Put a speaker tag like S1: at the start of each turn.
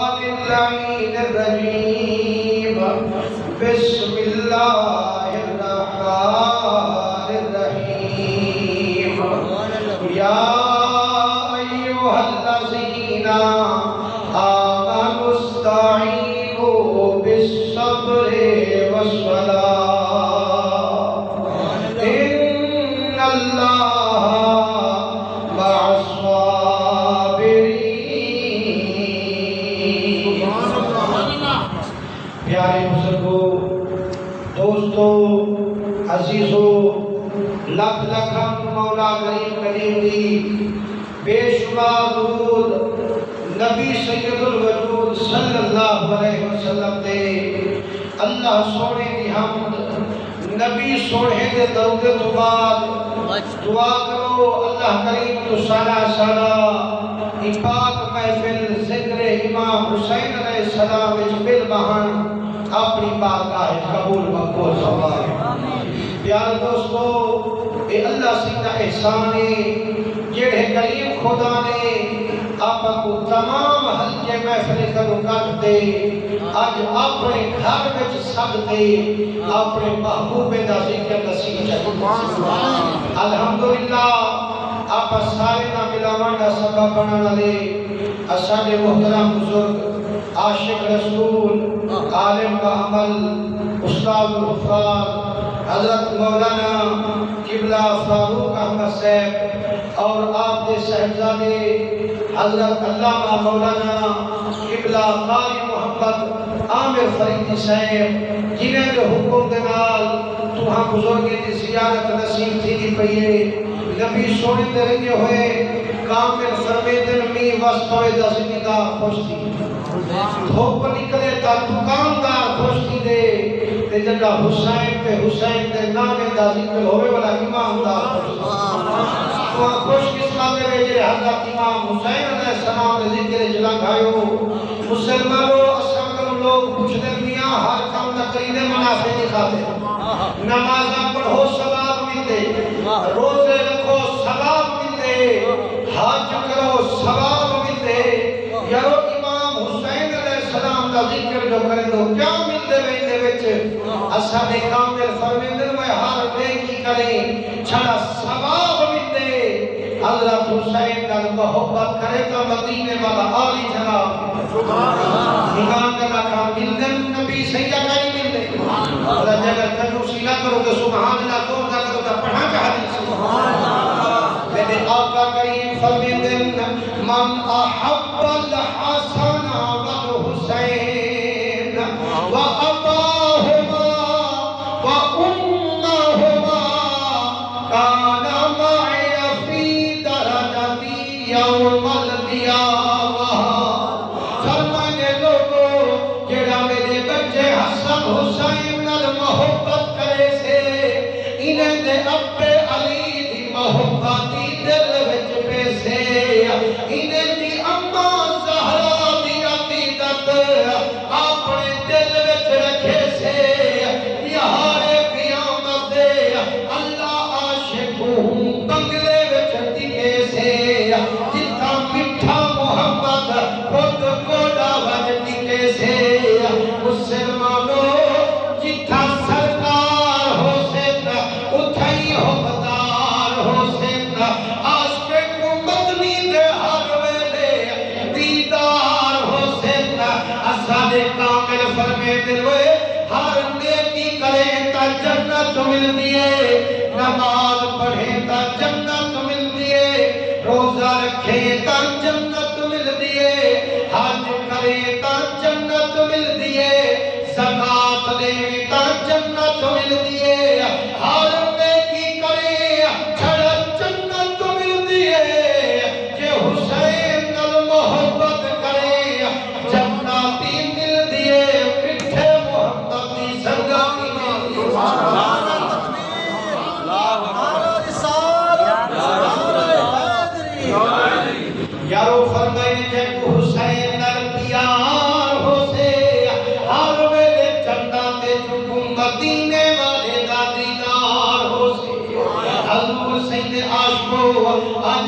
S1: اللعين الرجيم بسم الله الرحمن الرحيم يا أيها الذين آمنوا استعينوا بالصبر والصلاة إن الله مع الصابرين. پیارے بزرگوں، دوستوں، عزیزوں، لکھ لکھ حمد مولا کریم کریم دی، بے شمار درود نبی سید الوجود صلی اللہ علیہ وسلم دے، اللہ سونے دی حمد، نبی سونے دے درود تو بعد دعا کرو اللہ کریم تو سالہ سالہ پاک محفل ذکر امام حسین علیہ السلام وچ مل بہن اپنی بارگاہ قبول مقبول فرمائے. پیارے دوستو، اے اللہ سیدھا احسان ہے جڑے کریم خدا نے آپ کو تمام حلقے محفل کرو کرتے آج اپنے گھر وچ سب دے اپنے محبوب دا ذکر نصیب چاہیے. الحمدللہ آپ سارے نہ ملاوان کا سبب بنانا لے اساڑے محترم بزرگ عاشق رسول عالم کا عمل استاد الغفار حضرت مولانا قبلہ فاروق احمد صاحب اور آپ دے صاحبزادے حضرت علامہ مولانا قبلہ قاری محمد عامر فریدی صاحب جنہیں جو حکم دنال تمہاں بزرگی دی زیارت نصیب تھی دی پئیے نبی سونے دے رنگے ہوئے کامل فرمیدن میں وسطوئے دا زمیندار خوش تھی دھوپ نکلے تا دکاندار خوش تھی دے جگہ حسین پہ حسین دے نامے دا ذکر ہوئے والا امام دا خوش تھی وہاں خوش قسمت دے جے حضرت امام حسین علیہ السلام دے ذکر جلنگ آئیو مسلمانوں اسکر لوگ پوچھ دیں میاں ہر کام نکرینے منافع دکھاتے نمازہ پڑھو ثواب ملتے روزے رکھو ثواب ملتے حج کرو ثواب ملتے یارو امام حسین علیہ السلام دا ذکر جو کرے دو کیا ملتے ویندے وچ اسانے کامل فرمیندن میں ہر نیکی کریں چھڑا ثواب ملتے حضرت حسین کا محبت کرے تو مدینے والا عالی جناب امام کا کام ملدن نبی سیدہ کاری ملدے اللہ جگہ کنو سیلہ کرو کہ سبحان اللہ دور دا کرو کہ پڑھا کہ حدیث میرے آقا کریم فرمیدن من احب الحسن والحسین واباہما وامہما کان معی فی درجتی یوم القیامہ. فرمانے لوگو جڑا میرے بچے حسن حسین نال محبت کرے سے انہیں دے ابے علی دی محبتی دل وچ پیسے انہیں دی اما زہرا دی عقیدت اپنے دل وچ رکھے سے یہارے قیامت دے اللہ عاشقوں بنگلے وچ ٹکے سے جتنا مٹھا محمد خود کوڑا وچ ٹکے سے مسلمانوں جتنا سرکار ہو سکتا اتھائی حبدار ہو سکتا عاشق کو مدنی دے ہر ویلے دیدار ہو سکتا اسانے کامل فرمے دلوے ہر نیکی کرے تا جنت مل دیئے نماز پڑھے تا جنت مل دیئے روزہ رکھے تا جنت مل دیئے حج کرے تا جنت مل دیئے زکاة دے تا جنت مل دیئے ہر نیکی کرے چھڑا جنت مل دیئے کہ حسین نال محبت کرے جنتی مل دیئے مٹھے محبتی سرگاتی مل دیئے. یارو فرمائے جے کو حسین نال پیار ہو سے ہر ویلے جنتے چکوں مدینے والے دا دیدار ہو سے حضور سید عاشقو آج